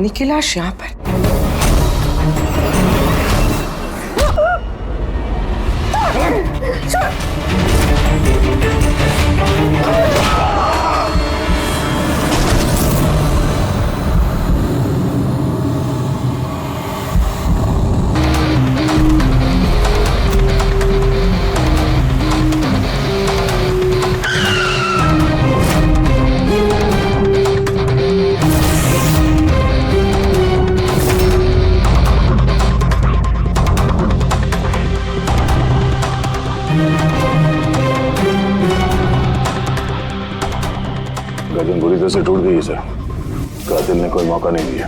रानी की लाश यहाँ पर। गर्दन बुरी तरह से टूट गई है सर। कातिल ने कोई मौका नहीं दिया।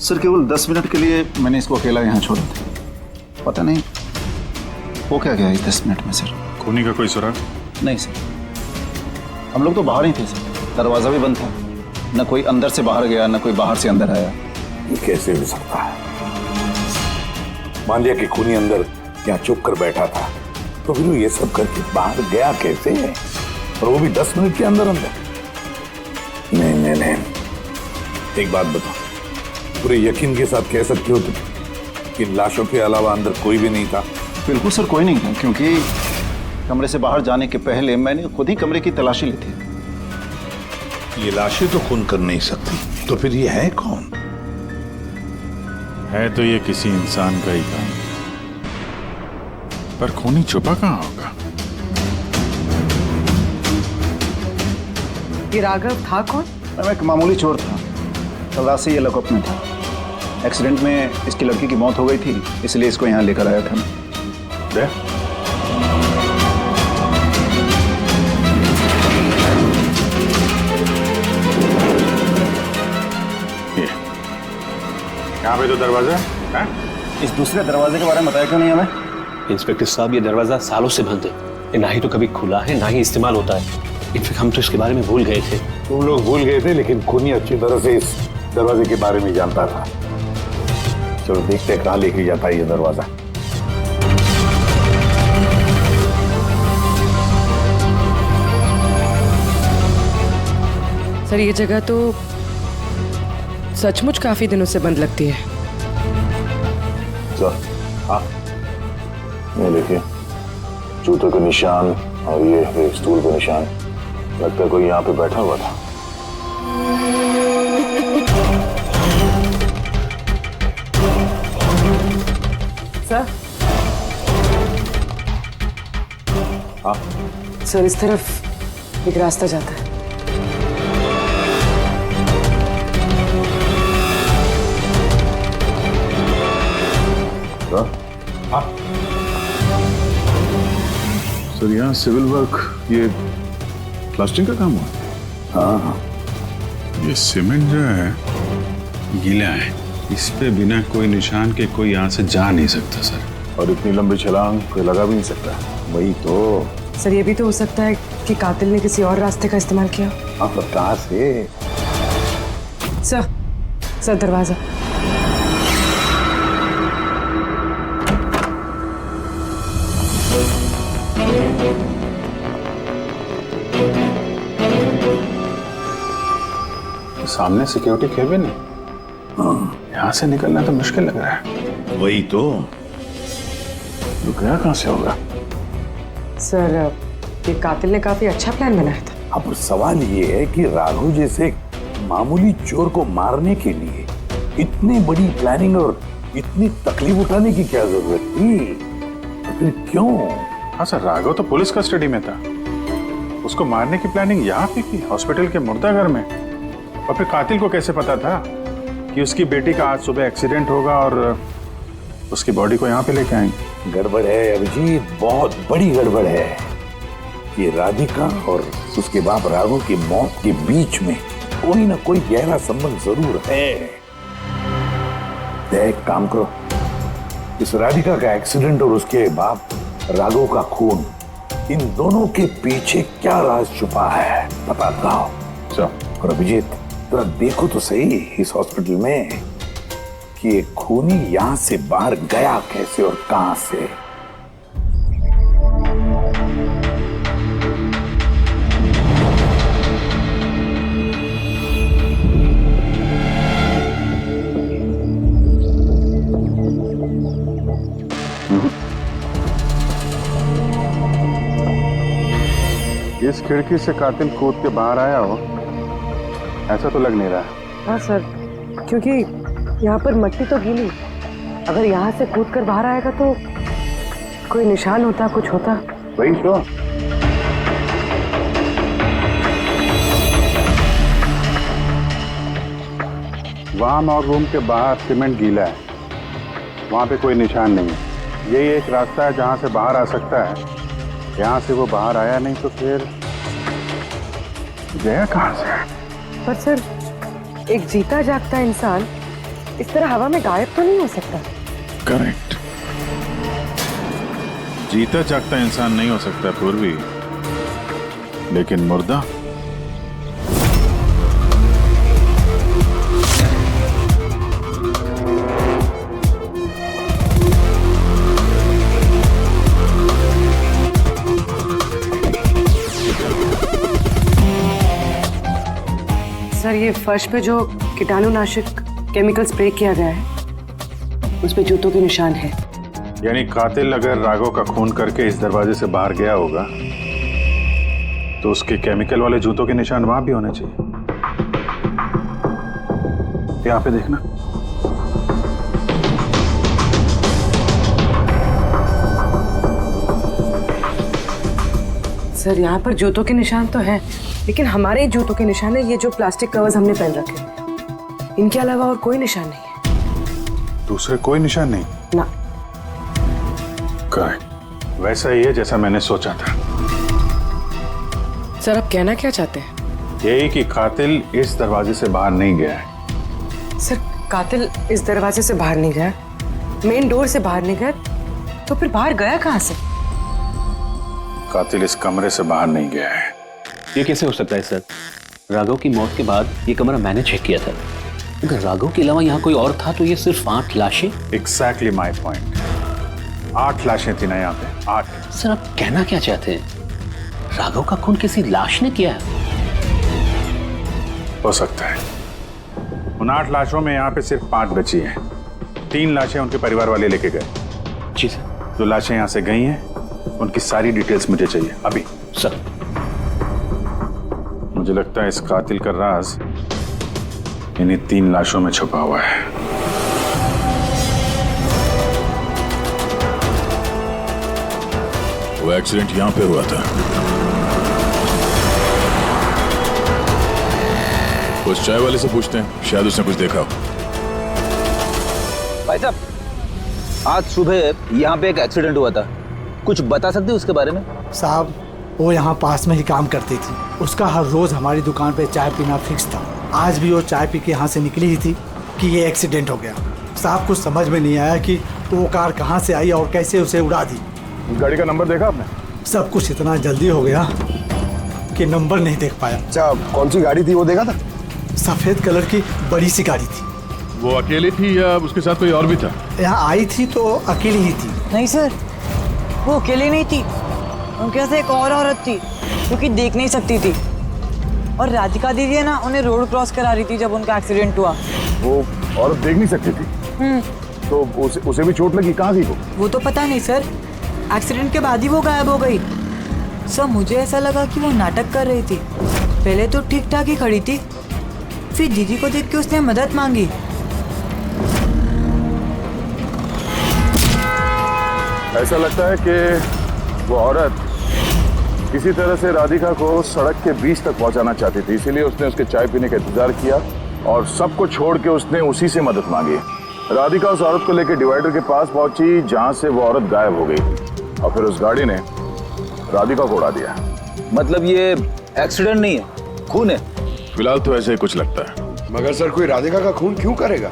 सर केवल 10 मिनट के लिए मैंने इसको अकेला यहाँ छोड़ा था। पता नहीं वो क्या गया इस 10 मिनट में सर। खूनी का कोई सुराग? नहीं सर, हम लोग तो बाहर ही थे सर, दरवाजा भी बंद था। न कोई अंदर से बाहर गया न कोई बाहर से अंदर आया। ये कैसे हो सकता है? मान लिया कि खूनी अंदर यहाँ चुप कर बैठा था, तो फिर वो ये सब करके बाहर गया कैसे? और वो भी 10 मिनट के अंदर अंदर? नहीं, एक बात बताओ, पूरे यकीन के साथ कह सकते हो तुम कि लाशों के अलावा अंदर कोई भी नहीं था? बिल्कुल सर, कोई नहीं था, क्योंकि कमरे से बाहर जाने के पहले मैंने खुद ही कमरे की तलाशी ली थी। ये लाशें तो खून कर नहीं सकती, तो फिर ये है कौन? है तो ये किसी इंसान का ही काम, पर खूनी छुपा कहाँ होगा? ये राघव था कौन? मैं एक मामूली चोर था, कल रात से ये लॉकअप में था। एक्सीडेंट में इसकी लड़की की मौत हो गई थी, इसलिए इसको यहाँ लेकर आया था। यहाँ पे तो दरवाजा है? इस दूसरे दरवाजे के बारे में बताया क्यों नहीं हमें? इंस्पेक्टर साहब, ये दरवाजा सालों से बंद है। ये ना ही तो कभी खुला है ना ही इस्तेमाल होता है। इनफैक्ट हम तो इसके बारे में भूल गए थे। तुम लोग भूल गए थे, लेकिन खूनी अच्छी तरह से इस दरवाजे के बारे में जानता था। चलो देखते हैं कहाँ लेके जाता है ये दरवाजा। सर ये जगह तो सचमुच काफी दिनों से बंद लगती है। सर, हाँ, ये देखिए, जूतों के निशान और ये स्टूल के निशान। लगता है कोई यहाँ पे बैठा हुआ था। सर, हाँ, सर इस तरफ एक रास्ता जाता है। हाँ, सर यहाँ सिविल वर्क, ये प्लास्टिक का काम हुआ? हाँ, ये सीमेंट जो है गीला है, इस पे बिना कोई निशान के कोई यहाँ से जा नहीं सकता सर। और इतनी लंबी छलांग कोई लगा भी नहीं सकता। वही तो। सर ये भी तो हो सकता है कि कातिल ने किसी और रास्ते का इस्तेमाल किया। हाँ, पर कहाँ से? सर दरवाजा। सामने सिक्योरिटी केबिन है, यहाँ से निकलना तो मुश्किल लग रहा है। वही तो। गया कहाँ से होगा? सर ये कातिल ने काफी अच्छा प्लान बनाया था। अब सवाल ये है कि राघव जैसे मामूली चोर को मारने के लिए इतनी बड़ी प्लानिंग और इतनी तकलीफ उठाने की क्या जरूरत थी? तो फिर क्यों? हाँ सर, राघव तो पुलिस कस्टडी में था, उसको मारने की प्लानिंग यहाँ पे की, हॉस्पिटल के मुर्दाघर में। और फिर कातिल को कैसे पता था कि उसकी बेटी का आज सुबह एक्सीडेंट होगा और उसकी बॉडी को यहाँ पे लेके आएंगे? गड़बड़ है अभिजीत, बहुत बड़ी गड़बड़ है। ये राधिका और उसके बाप राघव की मौत के बीच में कोई ना कोई गहरा संबंध जरूर है। एक काम करो, इस राधिका का एक्सीडेंट और उसके बाप राघव का खून, इन दोनों के पीछे क्या राज छुपा है पता लगाओ। और अभिजीत जरा देखो तो सही इस हॉस्पिटल में कि ये खूनी यहां से बाहर गया कैसे और कहां से। इस खिड़की से कातिल कूद के बाहर आया हो, ऐसा तो लग नहीं रहा। हाँ सर, क्योंकि यहाँ पर मट्टी तो गीली, अगर यहाँ से कूद कर बाहर आएगा तो कोई निशान होता, कुछ होता। वही तो। वाम और रूम के बाहर सीमेंट गीला है, वहां पे कोई निशान नहीं है। यही एक रास्ता है जहां से बाहर आ सकता है। यहाँ से वो बाहर आया नहीं तो फिर गया कहां से? पर सर, एक जीता जागता इंसान इस तरह हवा में गायब तो नहीं हो सकता। करेक्ट, जीता जागता इंसान नहीं हो सकता पूर्वी, लेकिन मुर्दा। सर, ये फर्श पे जो कीटाणुनाशक केमिकल स्प्रे किया गया है, उस पे जूतों के निशान है। यानी कातिल अगर राघव का खून करके इस दरवाजे से बाहर गया होगा तो उसके केमिकल वाले जूतों के निशान वहां भी होने चाहिए। यहाँ पे देखना। सर, यहाँ पर जूतों के निशान तो हैं, लेकिन हमारे जूतों के निशान है ये जो प्लास्टिक कवर्स हमने पहन रखे हैं। इनके अलावा और कोई निशान नहीं है। दूसरे कोई निशान नहीं? ना। करेक्ट, वैसा ही है जैसा मैंने सोचा था। सर, आप कहना क्या चाहते हैं? यही कि कातिल इस दरवाजे से बाहर नहीं गया है। सर, कातिल इस दरवाजे से बाहर नहीं गया, मेन डोर से बाहर नहीं गया, तो फिर बाहर गया कहाँ से? कातिल इस कमरे से बाहर नहीं गया है। ये कैसे हो सकता है सर? राघव की मौत के बाद ये कमरा मैंने चेक किया था। अगर राघव के अलावा यहाँ कोई और था तो ये सिर्फ 8 लाशें। Exactly my point. 8 लाशें थी ना यहाँ पे, 8। सर, आप कहना क्या चाहते हैं? राघव का खून किसी लाश ने किया है? हो सकता है। उन 8 लाशों में यहाँ पे सिर्फ 5 बची हैं। 3 लाशें उनके परिवार वाले लेके गए। जी सर। जो लाशें यहाँ से गई हैं उनकी सारी डिटेल्स मुझे चाहिए अभी। सर, मुझे लगता है इस कातिल का राज इन्हीं 3 लाशों में छुपा हुआ है। वो एक्सीडेंट यहां पे हुआ था। उस चाय वाले से पूछते हैं, शायद उसने कुछ देखा हो। भाई साहब, आज सुबह यहाँ पे एक एक्सीडेंट हुआ था, कुछ बता सकते हो उसके बारे में? साहब, वो यहाँ पास में ही काम करती थी। उसका हर रोज हमारी दुकान पे चाय पीना फिक्स था। आज भी वो चाय पी के यहाँ से निकली ही थी कि ये एक्सीडेंट हो गया। साहब, कुछ समझ में नहीं आया कि वो कार कहाँ से आई और कैसे उसे उड़ा दी। गाड़ी का नंबर देखा आपने? सब कुछ इतना जल्दी हो गया कि नंबर नहीं देख पाया। अच्छा, कौन सी गाड़ी थी वो देखा था? सफेद कलर की बड़ी सी गाड़ी थी। वो अकेली थी या उसके साथ कोई और भी था? यहाँ आई थी तो अकेली ही थी। नहीं सर, वो अकेली नहीं थी, उनके साथ एक और औरत थी जो कि देख नहीं सकती थी। और राधिका दीदी है ना, उन्हें रोड क्रॉस करा रही थी जब उनका एक्सीडेंट हुआ। वो औरत देख नहीं सकती थी? तो उसे भी चोट लगी? कहाँ थी वो तो पता नहीं सर, एक्सीडेंट के बाद ही वो गायब हो गई। सर, मुझे ऐसा लगा कि वो नाटक कर रही थी। पहले तो ठीक ठाक ही खड़ी थी, फिर दीदी को देख के उसने मदद मांगी। ऐसा लगता है कि वो औरत किसी तरह से राधिका को सड़क के बीच तक पहुंचाना चाहती थी, इसीलिए उसने उसके चाय पीने का इंतजार किया और सबको छोड़ के उसने उसी से मदद मांगी। राधिका उस औरत को लेकर डिवाइडर के पास पहुंची जहां से वो औरत गायब हो गई और फिर उस गाड़ी ने राधिका को उड़ा दिया। मतलब ये एक्सीडेंट नहीं है, खून है? फिलहाल तो ऐसे ही कुछ लगता है। मगर सर, कोई राधिका का खून क्यों करेगा?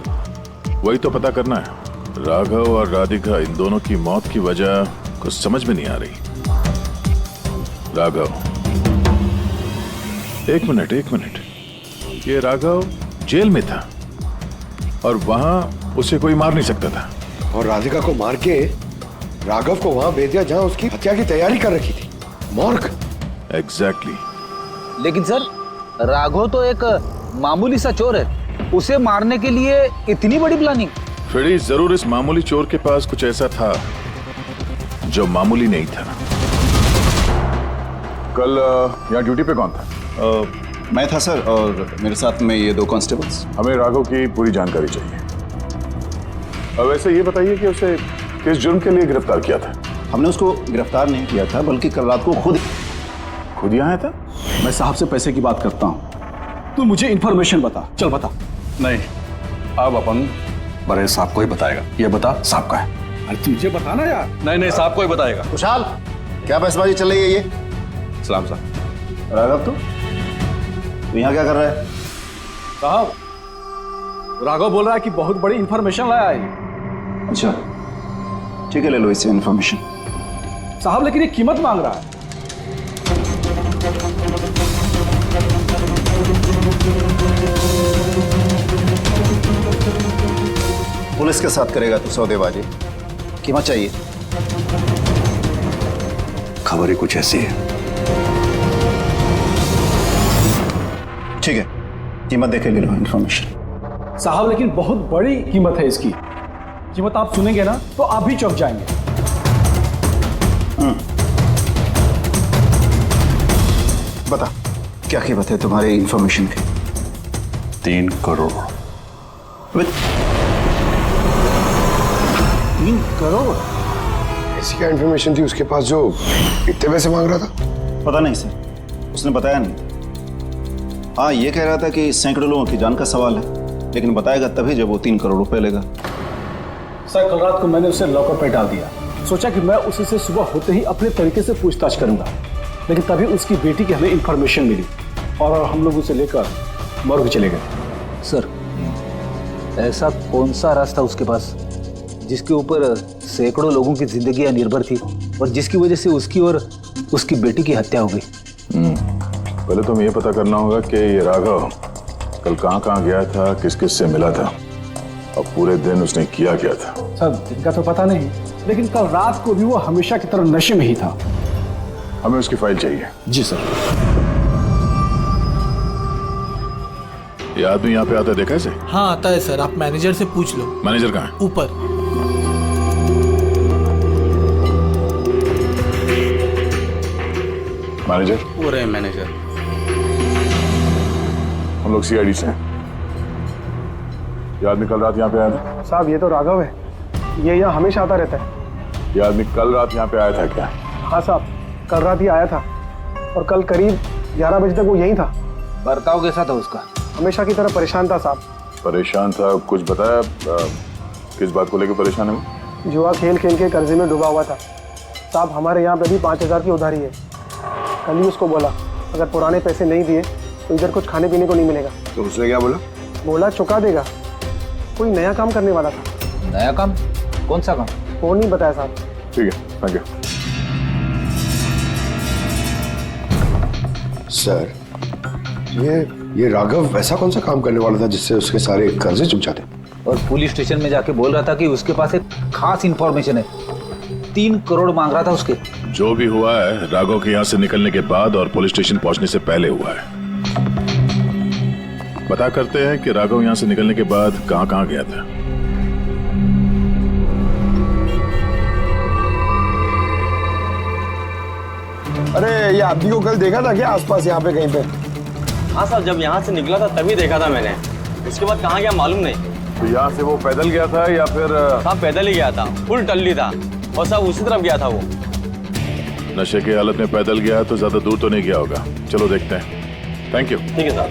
वही तो पता करना है। राघव और राधिका, इन दोनों की मौत की वजह कुछ समझ में नहीं आ रही। राघव, एक मिनट। ये राघव जेल में था और वहां उसे कोई मार नहीं सकता था। और राधिका को मार के राघव को वहां भेज दिया जहां उसकी हत्या की तैयारी कर रखी थी, मॉर्ग। एग्जैक्टली। लेकिन सर, राघव तो एक मामूली सा चोर है, उसे मारने के लिए इतनी बड़ी प्लानिंग? फ्रेडी, जरूर इस मामूली चोर के पास कुछ ऐसा था जो मामूली नहीं था। कल यहाँ ड्यूटी पे कौन था? मैं था सर, और मेरे साथ में ये 2 कांस्टेबल्स। हमें राघव की पूरी जानकारी चाहिए। वैसे ये बताइए कि उसे किस जुर्म के लिए गिरफ्तार किया था? हमने उसको गिरफ्तार नहीं किया था, बल्कि कल रात को खुद यहाँ आया था? मैं साहब से पैसे की बात करता हूँ, तू मुझे इन्फॉर्मेशन बता, चल बता। नहीं, अब अपन बड़े साहब को ही बताएगा। ये बता साहब का है। अरे तुझे बताना यार। नहीं, साहब को ही बताएगा। खुशहाल, क्या बहसबाजी चल रही है ये? सलाम साहब। राघव, तू यहाँ क्या कर रहा है? साहब, राघव बोल रहा है कि बहुत बड़ी इन्फॉर्मेशन लाया है। अच्छा, ठीक है, ले लो इससे इन्फॉर्मेशन। साहब लेकिन ये कीमत मांग रहा है। पुलिस के साथ करेगा तू सौदेबाजी? कीमत चाहिए? खबर ही कुछ ऐसी है। ठीक है, कीमत देखे ले लो इन्फॉर्मेशन। साहब लेकिन बहुत बड़ी कीमत है इसकी। कीमत आप सुनेंगे ना तो आप भी चौंक जाएंगे। बता, क्या कीमत है तुम्हारी इन्फॉर्मेशन की? 3 करोड़। 3 करोड़? ऐसी क्या इन्फॉर्मेशन थी उसके पास जो इतने पैसे मांग रहा था? पता नहीं सर, उसने बताया नहीं। हाँ, ये कह रहा था कि सैकड़ों लोगों की जान का सवाल है, लेकिन बताएगा तभी जब वो 3 करोड़ रुपए लेगा। सर, कल रात को मैंने उसे लॉकर पे डाल दिया। सोचा कि मैं उसी से सुबह होते ही अपने तरीके से पूछताछ करूंगा, लेकिन तभी उसकी बेटी की हमें इन्फॉर्मेशन मिली और हम लोग उसे लेकर मॉर्ग चले गए। सर, ऐसा कौन सा रास्ता उसके पास जिसके ऊपर सैकड़ों लोगों की जिंदगियां निर्भर थी और जिसकी वजह से उसकी और उसकी बेटी की हत्या हो गई? पहले तो हमें ये पता करना होगा कि ये राघव कल कहाँ गया था, किस किस से मिला था और पूरे दिन उसने किया क्या था। सर, दिन का तो पता नहीं, लेकिन कल रात को भी वो हमेशा की तरह नशे में ही था। हमें उसकी फाइल चाहिए। जी सर। ये आदमी यहाँ पे आता है, देखा इसे? हाँ आता है सर, आप मैनेजर से पूछ लो। मैनेजर कहाँ है? ऊपर। मैनेजर? वो रहे मैनेजर। हम लोग सीआईडी से हैं। ये आदमी कल रात यहाँ पे आया था? साहब, ये तो राघव है, ये यहाँ हमेशा आता रहता है। ये आदमी कल रात यहाँ पे आया था क्या? हाँ साहब, कल रात ही आया था और कल करीब 11 बजे तक वो यहीं था। बर्ताव कैसा था उसका? हमेशा की तरह परेशान था साहब। परेशान था? कुछ बताया किस बात को लेकर परेशान है वो? जुआ खेल खेल के कर्जे में डूबा हुआ था साहब। हमारे यहाँ पे भी 5,000 की उधारी है। कल ही उसको बोला अगर पुराने पैसे नहीं दिए तो इधर कुछ खाने पीने को नहीं मिलेगा। तो उसने क्या बोला? बोला चुका देगा। कोई नया काम करने वाला था। नया काम? कौन सा काम? वो नहीं बताया साहब। ठीक है, थैंक यू। सर, ये राघव वैसा कौन सा काम करने वाला था जिससे उसके सारे कर्जे चुक जाते? और पुलिस स्टेशन में जाके बोल रहा था कि उसके पास एक खास इंफॉर्मेशन है। 3 करोड़ मांग रहा था उसके। जो भी हुआ है राघव के यहाँ से निकलने के बाद और पुलिस स्टेशन पहुंचने से पहले हुआ है। पता करते हैं कि राघव यहाँ से निकलने के बाद कहाँ गया था। अरे, ये आदमी को कल देखा था क्या आसपास यहाँ पे कहीं पे? हाँ साहब, जब यहाँ से निकला था तभी देखा था मैंने। उसके बाद कहाँ गया मालूम नहीं। तो यहाँ से वो पैदल गया था या फिर? साहब पैदल ही गया था, फुल टल्ली था और साहब उसी तरफ गया था वो। नशे की हालत में पैदल गया तो ज्यादा दूर तो नहीं गया होगा। चलो देखते हैं। Thank you. ठीक है साहब।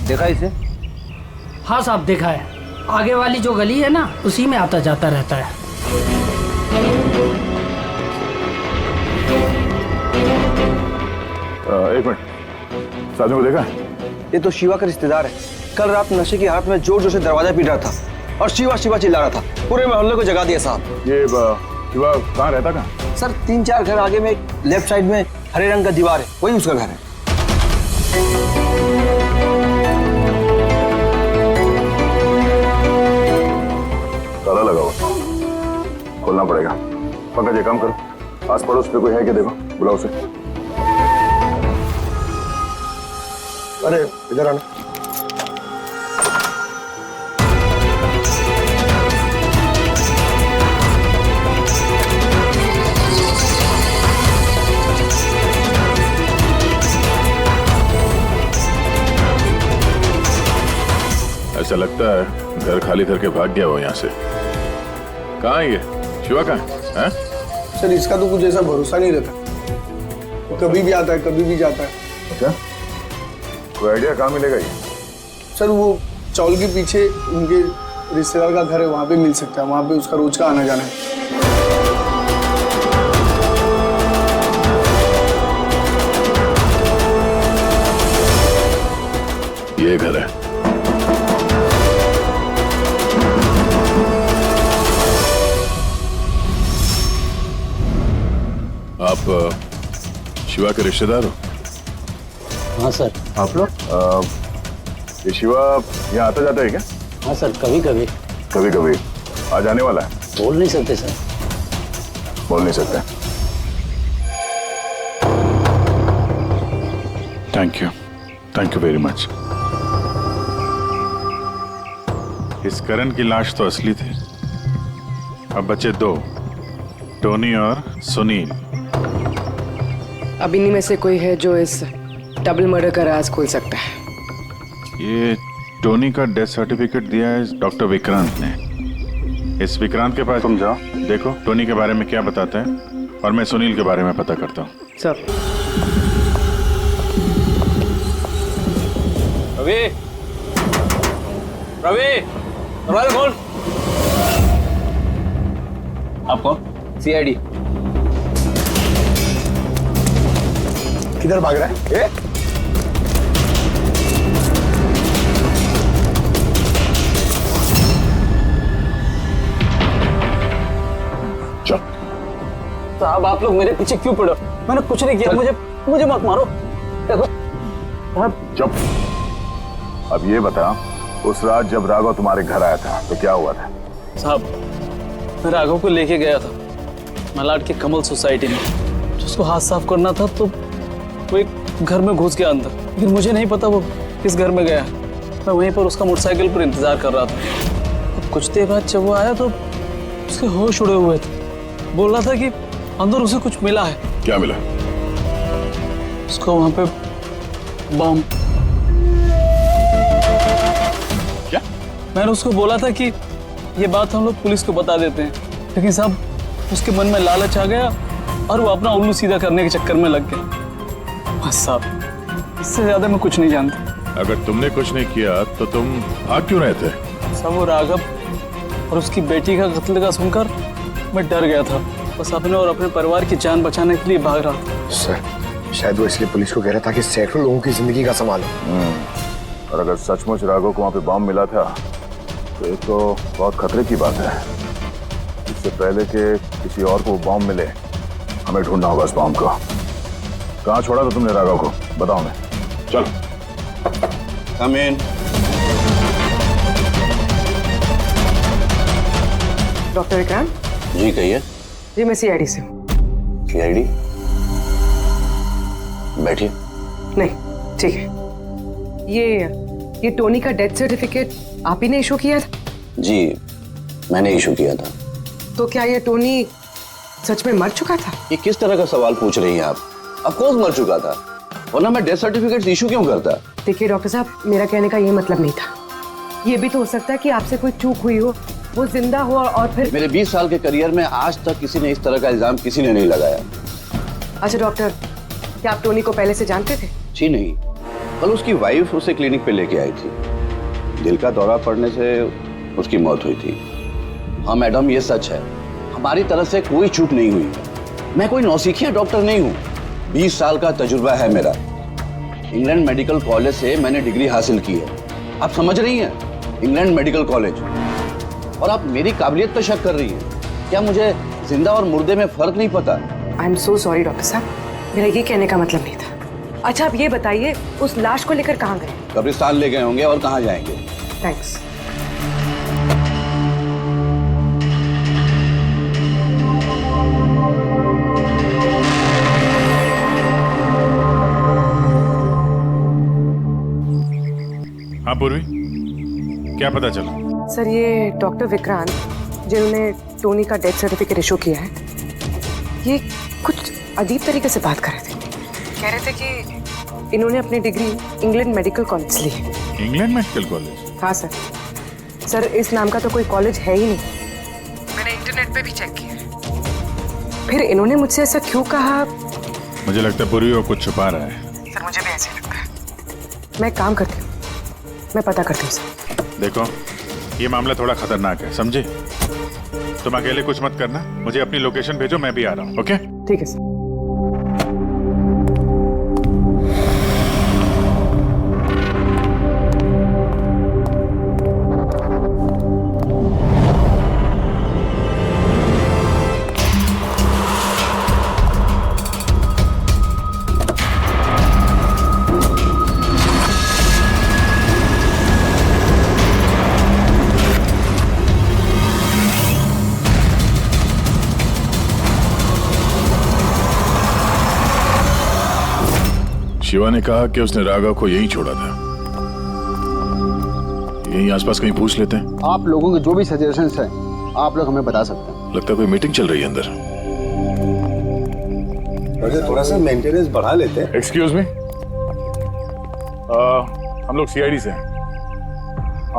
देखा इसे? हाँ साहब, देखा है। आगे वाली जो गली है ना, उसी में आता जाता रहता है। एक मिनट, साथियों को देखा? ये तो शिवा का रिश्तेदार है। कल रात नशे की हालत में जोर जोर से दरवाजा पीट रहा था और शिवा शिवा चिल्ला रहा था। पूरे मोहल्ले को जगा दिया साहब। ये शिवा कहाँ रहता? कहाँ सर? 3-4 घर आगे में लेफ्ट साइड में हरे रंग का दीवार है, वही उसका घर है। ताला लगा हुआ, खोलना पड़ेगा। पंकज, ये काम करो, आस पड़ोस पे कोई है क्या, देखो बुलाओ उसे। अरे इधर आना। ऐसा लगता है घर खाली करके भाग गया वो यहाँ से। कहाँ है ये शिवा, कहाँ है? सर इसका तो कुछ ऐसा भरोसा नहीं रहता, वो कभी भी आता है कभी भी जाता है। अच्छा, कोई आइडिया कहाँ मिलेगा ये? सर वो चौल के पीछे उनके रिश्तेदार का घर है, वहाँ पे मिल सकता है, वहाँ पे उसका रोज का आना जाना है। ये घर है। आप शिवा के रिश्तेदार हो? हाँ सर। आप लोग? ये शिवा यहाँ आता जाता है क्या? हाँ सर, कभी कभी। कभी कभी आ जाने वाला है? बोल नहीं सकते सर। बोल नहीं सकते। Thank you very much. इस करण की लाश तो असली थी। अब बचे दो, टोनी और सुनील। अब इन्हीं में से कोई है जो इस डबल मर्डर का राज खोल सकता है। ये टोनी का डेथ सर्टिफिकेट दिया है डॉक्टर विक्रांत ने। इस विक्रांत के पास तुम जाओ, देखो टोनी के बारे में क्या बताते हैं, और मैं सुनील के बारे में पता करता हूँ। सर। रवि, रवि, दरवाजा खोल। आप कौन? सीआईडी। किधर भाग रहा है? चल। साहब आप लोग मेरे पीछे क्यों पड़े? मैंने कुछ नहीं किया, मुझे मत मारो। देखो चुप। अब ये बता, उस रात जब राघव तुम्हारे घर आया था तो क्या हुआ था? साहब मैं राघव को लेके गया था मलाड के कमल सोसाइटी में। उसको हाथ साफ करना था तो वो एक घर में घुस गया अंदर, लेकिन मुझे नहीं पता वो किस घर में गया। मैं वहीं पर उसका मोटरसाइकिल पर इंतजार कर रहा था। कुछ देर बाद जब वो आया तो उसके होश उड़े हुए थे। बोल रहा था कि अंदर उसे कुछ मिला है। क्या मिला? उसको वहां पे बम। क्या? मैंने उसको बोला था कि ये बात हम लोग पुलिस को बता देते हैं, लेकिन साहब उसके मन में लालच आ गया और वो अपना उल्लू सीधा करने के चक्कर में लग गया। बस साहब, इससे ज्यादा मैं कुछ नहीं जानता। अगर तुमने कुछ नहीं किया तो तुम भाग क्यों रहे थे? सब वो राघव और उसकी बेटी का कत्ल का सुनकर मैं डर गया था। बस अपने और अपने परिवार की जान बचाने के लिए भाग रहा था। सर शायद वो इसलिए पुलिस को कह रहा था कि सैकड़ों लोगों की जिंदगी का सवाल है। और अगर सचमुच राघव को वहां पे बम मिला था तो ये तो बहुत खतरे की बात है। इससे पहले कि किसी और को बम मिले, हमें ढूंढना होगा इस बम को। कहाँ छोड़ा था तुमने राघव को? बताओ। मैं चल। कम इन। डॉक्टर विक्रांत जी कहिए। जी मैं सीआईडी से हूँ। सीआईडी? बैठिए। नहीं ठीक है। ये टोनी का डेथ सर्टिफिकेट आप ही ने इशू किया था? जी मैंने इशू किया था। तो क्या ये टोनी सच में मर चुका था? ये किस तरह का सवाल पूछ रही हैं आप? ऑफ कोर्स मर चुका था, वरना मैं डेथ सर्टिफिकेट इशू क्यों करता? देखिए डॉक्टर साहब, मेरा कहने का ये मतलब नहीं था। ये भी तो हो सकता है कि आपसे कोई चूक हुई हो, वो जिंदा हो और फिर। मेरे 20 साल के करियर में आज तक किसी ने इस तरह का इल्जाम किसी ने नहीं लगाया। अच्छा डॉक्टर, क्या आप टोनी को पहले से जानते थे? जी नहीं, कल उसकी वाइफ उसे क्लिनिक पे लेके आई थी। दिल का दौरा पड़ने से उसकी मौत हुई थी। हाँ मैडम, ये सच है, हमारी तरफ से कोई चूक नहीं हुई। मैं कोई नौसिखिया डॉक्टर नहीं हूँ, 20 साल का तजुर्बा है मेरा। इंग्लैंड मेडिकल कॉलेज से मैंने डिग्री हासिल की है। आप समझ रही हैं? England medical college. और आप मेरी काबिलियत पर शक कर रही हैं। क्या मुझे जिंदा और मुर्दे में फर्क नहीं पता? I am so sorry doctor साहब, मेरा ये कहने का मतलब नहीं था। अच्छा आप ये बताइए, उस लाश को लेकर कहाँ गए? कब्रिस्तान ले गए होंगे, और कहाँ जाएंगे। थैंक्स। क्या पता चला? सर ये डॉक्टर विक्रांत जिन्होंने टोनी का डेथ सर्टिफिकेट इशू किया है, ये कुछ अजीब तरीके से बात कर रहे थे। कह रहे थे कि इन्होंने अपनी डिग्री इंग्लैंड मेडिकल कॉलेज से ली है। England medical college? हाँ सर। सर इस नाम का तो कोई कॉलेज है ही नहीं, मैंने इंटरनेट पे भी चेक किया है। फिर इन्होंने मुझसे ऐसा क्यों कहा? मुझे लगता है पूरी वो कुछ छुपा रहा है। सर मुझे भी ऐसे लगता है। मैं एक काम करती हूँ, मैं पता करती हूँ सर। देखो ये मामला थोड़ा खतरनाक है, समझे? तुम अकेले कुछ मत करना, मुझे अपनी लोकेशन भेजो, मैं भी आ रहा हूँ। ओके? ठीक है सर। शिवा ने कहा कि उसने राघव को यहीं छोड़ा था। यहीं आसपास कहीं पूछ लेते हैं। आप लोगों के जो भी सजेशंस हैं आप लोग हमें बता सकते हैं। लगता है कोई मीटिंग चल रही है अंदर। थोड़ा सा मेंटेनेंस बढ़ा लेते हैं। एक्सक्यूज मी, हम लोग सीआईडी से हैं।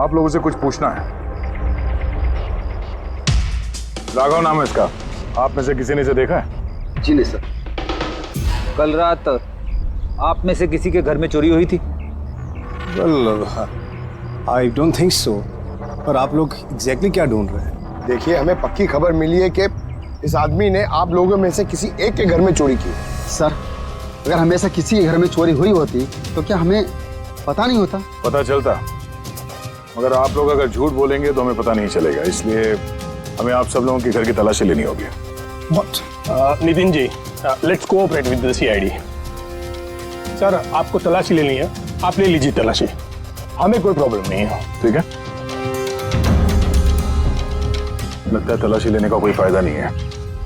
आप लोगों से कुछ पूछना है। राघव नाम है इसका, आप में से किसी ने इसे देखा है? जी नहीं सर। कल रात आप में से किसी के घर में चोरी हुई थी? I don't think so. पर आप लोग एग्जैक्टली क्या ढूंढ रहे हैं? देखिए हमें पक्की खबर मिली है कि इस आदमी ने आप लोगों में से किसी एक के घर में चोरी की। सर अगर हमेशा किसी के घर में चोरी हुई होती तो क्या हमें पता नहीं होता? पता चलता, मगर आप लोग अगर झूठ बोलेंगे तो हमें पता नहीं चलेगा, इसलिए हमें आप सब लोगों के घर की तलाशी लेनी होगी। Nitin ji, let's cooperate with the CID. Sir आपको तलाशी लेनी है, आप ले लीजिए तलाशी, हमें कोई प्रॉब्लम नहीं है। ठीक है, लगता है तलाशी लेने का कोई फायदा नहीं है,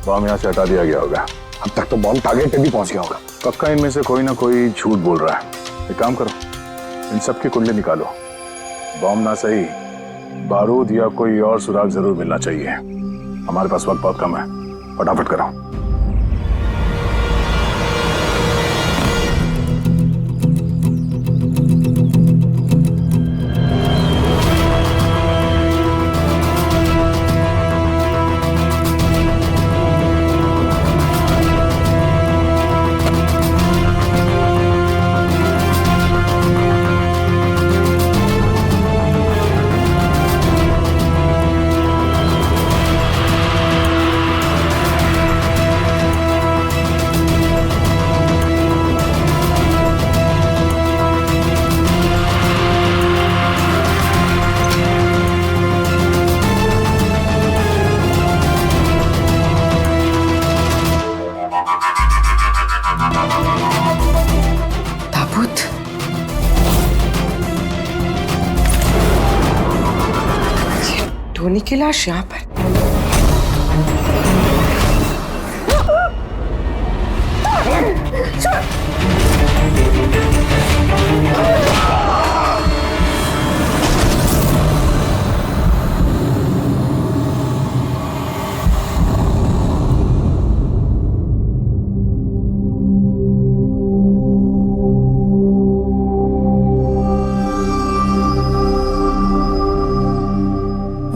बॉम्ब यहाँ से हटा दिया गया होगा। अब तक तो बॉम्ब टारगेट पे भी पहुंच गया होगा। पक्का इनमें से कोई ना कोई झूठ बोल रहा है। एक काम करो, इन सब की कुंडली निकालो। बॉम्ब ना सही, बारूद या कोई और सुराग जरूर मिलना चाहिए। हमारे पास वक्त बहुत कम है, फटाफट करो। टोनी की लाश यहाँ पर।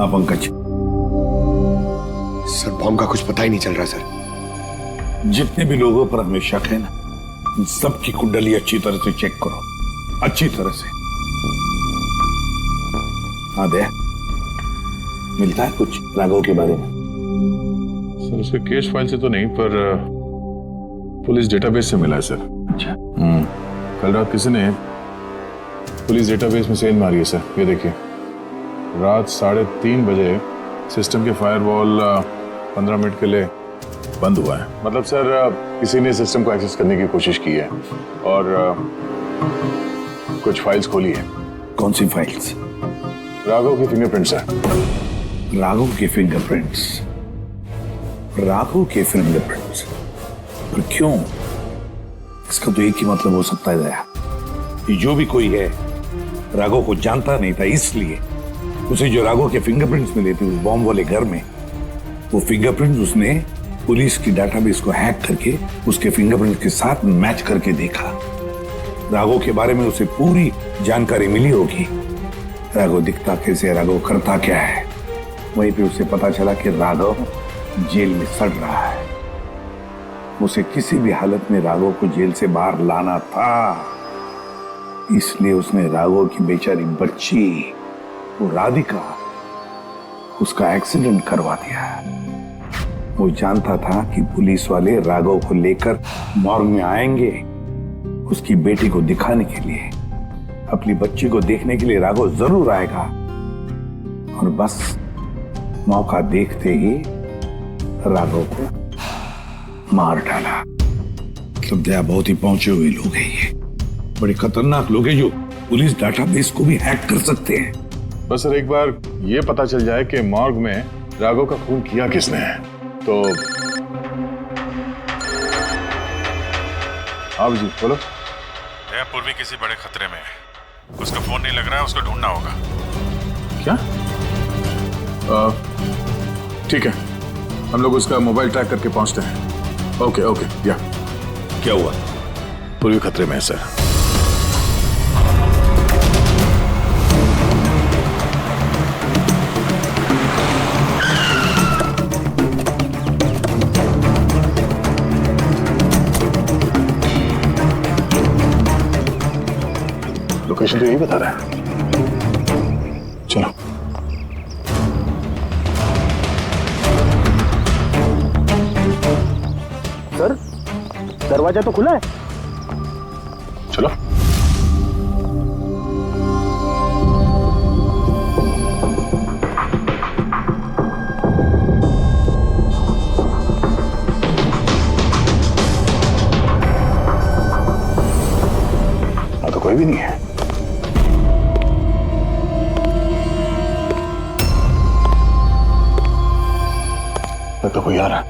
पंकज, सर बॉम्ब का कुछ पता ही नहीं चल रहा सर। जितने भी लोगों पर हमें शक है ना, उन सबकी कुंडली अच्छी तरह से चेक करो, अच्छी तरह से। हाँ दे, मिलता है कुछ राघव के बारे में? सर उसके केस फाइल से तो नहीं, पर पुलिस डेटाबेस से मिला है सर। अच्छा। कल रात किसी ने पुलिस डेटाबेस में सेंध मारी है सर। ये देखिए, रात 3:30 बजे सिस्टम के फायरवॉल 15 मिनट के लिए बंद हुआ है। मतलब सर किसी ने सिस्टम को एक्सेस करने की कोशिश की है और कुछ फाइल्स खोली है। कौन सी फाइल्स? राघव के फिंगरप्रिंट्स है। राघव के फिंगरप्रिंट्स? राघव के फिंगरप्रिंट्स? पर क्यों? इसका तो एक ही मतलब हो सकता है दया, कि जो भी कोई है राघव को जानता नहीं था, इसलिए उसे जो राघव के फिंगरप्रिंट्स मिले थे उस बॉम्ब वाले घर में, वो फिंगरप्रिंट्स उसने पुलिस की डाटाबेस को हैक करके उसके फिंगरप्रिंट के साथ मैच करके देखा। राघव के बारे में उसे पूरी जानकारी मिली होगी। राघव दिखता कैसे, राघव करता क्या है। वहीं पे उसे पता चला कि राघव जेल में सड़ रहा है। उसे किसी भी हालत में राघव को जेल से बाहर लाना था, इसलिए उसने राघव की बेचारी बच्ची वो राधिका, उसका एक्सीडेंट करवा दिया। वो जानता था कि पुलिस वाले राघव को लेकर मॉर्ग में आएंगे उसकी बेटी को दिखाने के लिए। अपनी बच्ची को देखने के लिए राघव जरूर आएगा, और बस मौका देखते ही राघव को मार डाला। मतलब दया बहुत ही पहुंचे हुए लोग हैं, ये बड़े खतरनाक लोग हैं जो पुलिस डाटाबेस को भी हैक कर सकते हैं। बस सर एक बार ये पता चल जाए कि मॉर्ग में राघव का खून किया किसने है तो। आप जी बोलो। पूर्वी किसी बड़े खतरे में है, उसका फोन नहीं लग रहा है, उसको ढूंढना होगा। क्या? ठीक है, हम लोग उसका मोबाइल ट्रैक करके पहुंचते हैं। Okay okay. या क्या हुआ? पूर्वी खतरे में है सर। लोकेशन तो यही बता रहा है। चलो। सर, दरवाजा तो खुला है। चलो। तो कोई भी नहीं है। तो कोई आ रहा है।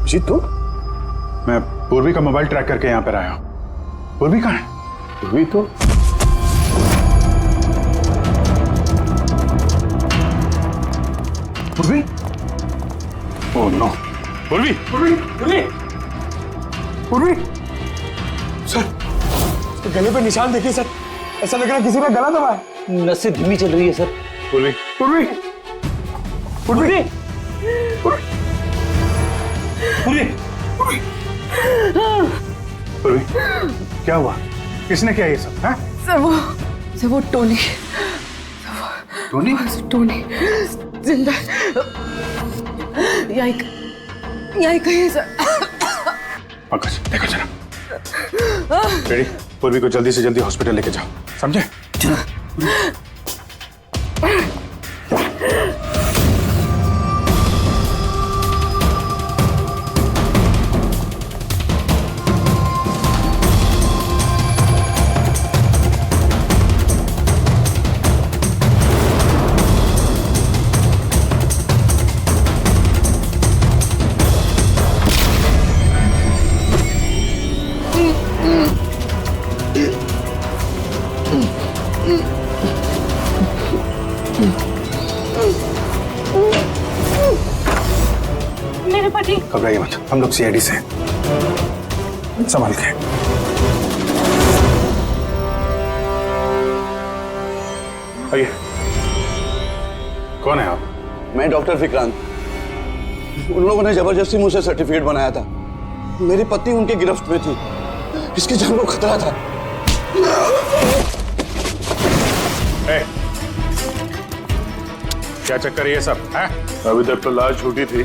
जी तू? मैं पूर्वी का मोबाइल ट्रैक करके यहाँ पर आया हूँ। पूर्वी कहाँ है? पूर्वी तो पूर्वी? Oh no. पूर्वी पूर्वी पूर्वी पूर्वी सर, तो गले पे निशान देखिए सर, ऐसा लग रहा है किसी ने गला दबाया। नसें धीमी चल रही है सर। पूर्वी पूर्वी पूर्वी पूर्वी पूर्वी क्या हुआ? किसने किया ये सब? सर वो टोनी टोनी जिंदा यही कहीं है सर। पंकज देखो जरा। रेडी? पूर्वी को जल्दी से जल्दी हॉस्पिटल लेके जाओ, समझे? मेरे पति। घबराइए मत, हम लोग सीआईडी से संभाल के। आइए। कौन है आप? मैं डॉक्टर विक्रांत। उन लोगों ने जबरदस्ती मुझसे सर्टिफिकेट बनाया था। मेरी पत्नी उनके गिरफ्त में थी, इसकी जान को खतरा था। क्या चक्कर है ये सब है? अभी तक तो लाश छूटी थी,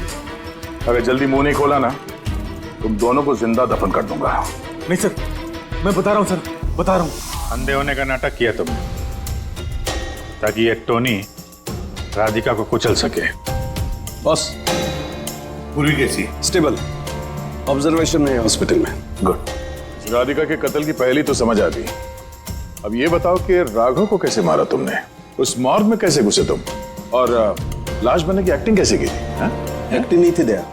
अगर जल्दी मुंह नहीं खोला ना तुम दोनों को जिंदा दफन कर दूंगा। नहीं सर, मैं बता रहा हूँ सर, बता रहा हूँ। अंधे होने का नाटक किया तुमने ताकि ये टोनी राधिका को कुचल सके। बस पूरी कैसी? स्टेबल, ऑब्जर्वेशन में है हॉस्पिटल में। गुड। राधिका के कत्ल की पहली तो समझ आ गई। अब ये बताओ कि राघव को कैसे मारा तुमने? उस मॉर्ग में कैसे घुसे तुम? और लाश बनने की एक्टिंग कैसे की थी? एक्टिंग नहीं थी दया,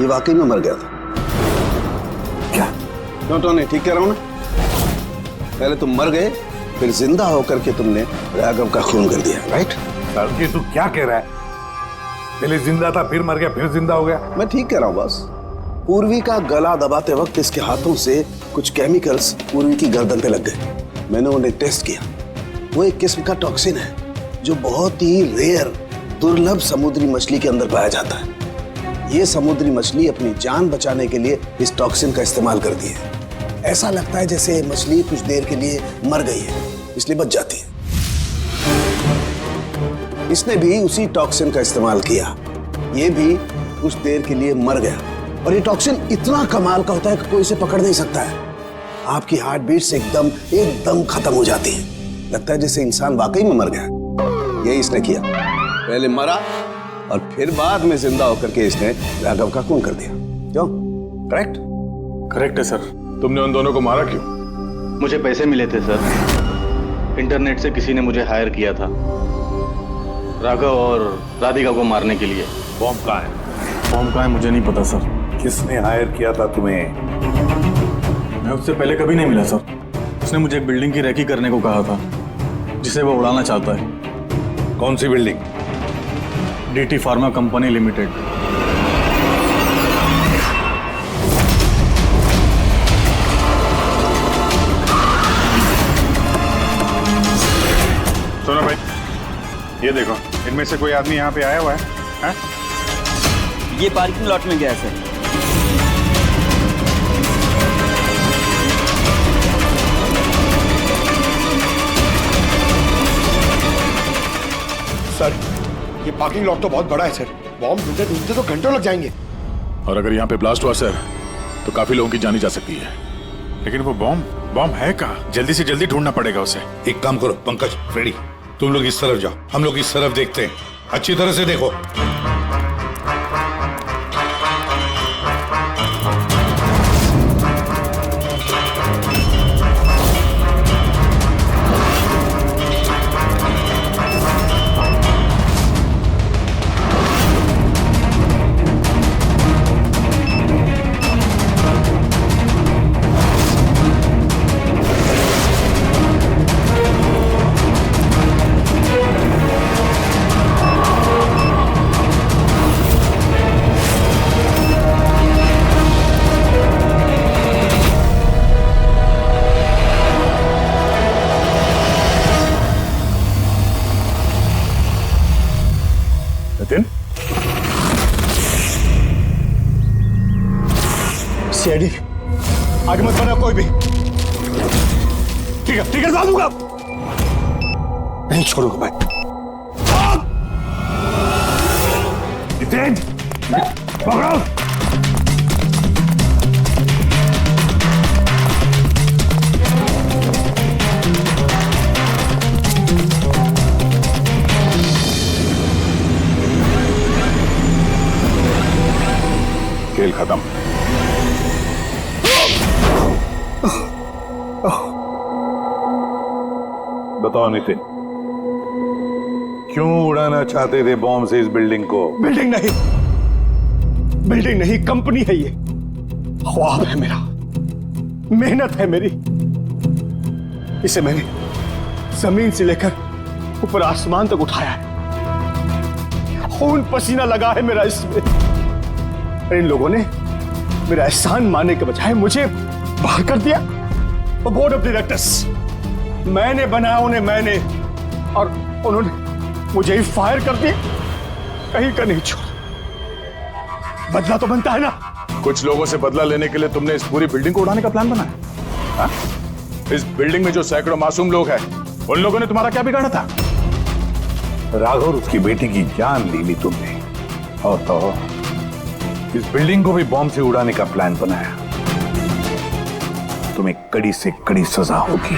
ये वाकई में मर गया था। क्या? नहीं, ठीक कह रहा हूं ना? पहले तुम मर गए, फिर जिंदा होकर के तुमने राघव का खून कर दिया, राइट? सर तू क्या कह रहा है? पहले जिंदा था, फिर मर गया, फिर जिंदा हो गया? मैं ठीक कह रहा हूं बस। पूर्वी का गला दबाते वक्त इसके हाथों से कुछ केमिकल्स पूर्वी की गर्दन पे लग गए। मैंने उन्हें टेस्ट किया। वो एक किस्म का टॉक्सिन है जो बहुत ही रेयर, दुर्लभ समुद्री मछली के अंदर पाया जाता है। ये समुद्री मछली अपनी जान बचाने के लिए इस टॉक्सिन का इस्तेमाल करती है। ऐसा लगता है जैसे मछली कुछ देर के लिए मर गई है, इसलिए बच जाती है। इसने भी उसी टॉक्सिन का इस्तेमाल किया। ये भी कुछ देर के लिए मर गया। और ये टॉक्सिन इतना कमाल का होता है कि कोई इसे पकड़ नहीं सकता है। आपकी हार्ट बीट से एकदम खत्म हो जाती है। लगता है जैसे इंसान वाकई में मर गया। यही इसने किया, पहले मरा और फिर बाद में जिंदा होकर के इसने राघव का खून कर दिया। क्यों? करेक्ट? करेक्ट है सर। तुमने उन दोनों को मारा क्यों? मुझे पैसे मिले थे सर। इंटरनेट से किसी ने मुझे हायर किया था राघव और राधिका को मारने के लिए। बॉम्ब कहाँ है? बॉम्ब कहाँ है मुझे नहीं पता सर। किसने हायर किया था तुम्हें? मैं उससे पहले कभी नहीं मिला सर। उसने मुझे एक बिल्डिंग की रेकी करने को कहा था जिसे वो उड़ाना चाहता है। कौन सी building? DT pharma company limited. सुनो भाई, ये देखो, इनमें से कोई आदमी यहाँ पे आया हुआ है? ये पार्किंग लॉट में गया है सर। सर, ये पार्किंग लॉट तो बहुत बड़ा है सर। बॉम्ब ढूंढते ढूंढते तो घंटों लग जाएंगे। और अगर यहाँ पे ब्लास्ट हुआ सर, तो काफी लोगों की जानी जा सकती है। लेकिन वो बॉम्ब है कहाँ? जल्दी से जल्दी ढूंढना पड़ेगा उसे। एक काम करो पंकज, फ्रेडी, तुम लोग इस तरफ जाओ, हम लोग इस तरफ देखते हैं। अच्छी तरह से देखो। नितिन, सीआईडी आगे मत बढ़ना कोई भी। ठीक है बता दूंगा। नहीं छोड़ूंगा मैं। नितिन, पकड़ो। खेल खत्म। बताओ नितिन, क्यों उड़ाना चाहते थे बॉम्ब से इस बिल्डिंग को? बिल्डिंग नहीं, कंपनी है ये। ख्वाब है मेरा, मेहनत है मेरी। इसे मैंने जमीन से लेकर ऊपर आसमान तक उठाया है। खून पसीना लगा है मेरा इसमें। इन लोगों ने मेरा एहसान मानने के बजाय मुझे बाहर कर दिया। और बोर्ड ऑफ डायरेक्टर्स मैंने बनाया उन्हें, मैंने, और उन्होंने मुझे ही फायर कर दिया। कहीं का नहीं छोड़ा। बदला तो बनता है ना। कुछ लोगों से बदला लेने के लिए तुमने इस पूरी बिल्डिंग को उड़ाने का प्लान बनाया? हाँ? इस बिल्डिंग में जो सैकड़ों मासूम लोग हैं, उन लोगों ने तुम्हारा क्या बिगाड़ा था? राघव और उसकी बेटी की जान ले ली तुमने, और तो इस बिल्डिंग को भी बॉम्ब से उड़ाने का प्लान बनाया। तुम्हें कड़ी से कड़ी सजा होगी।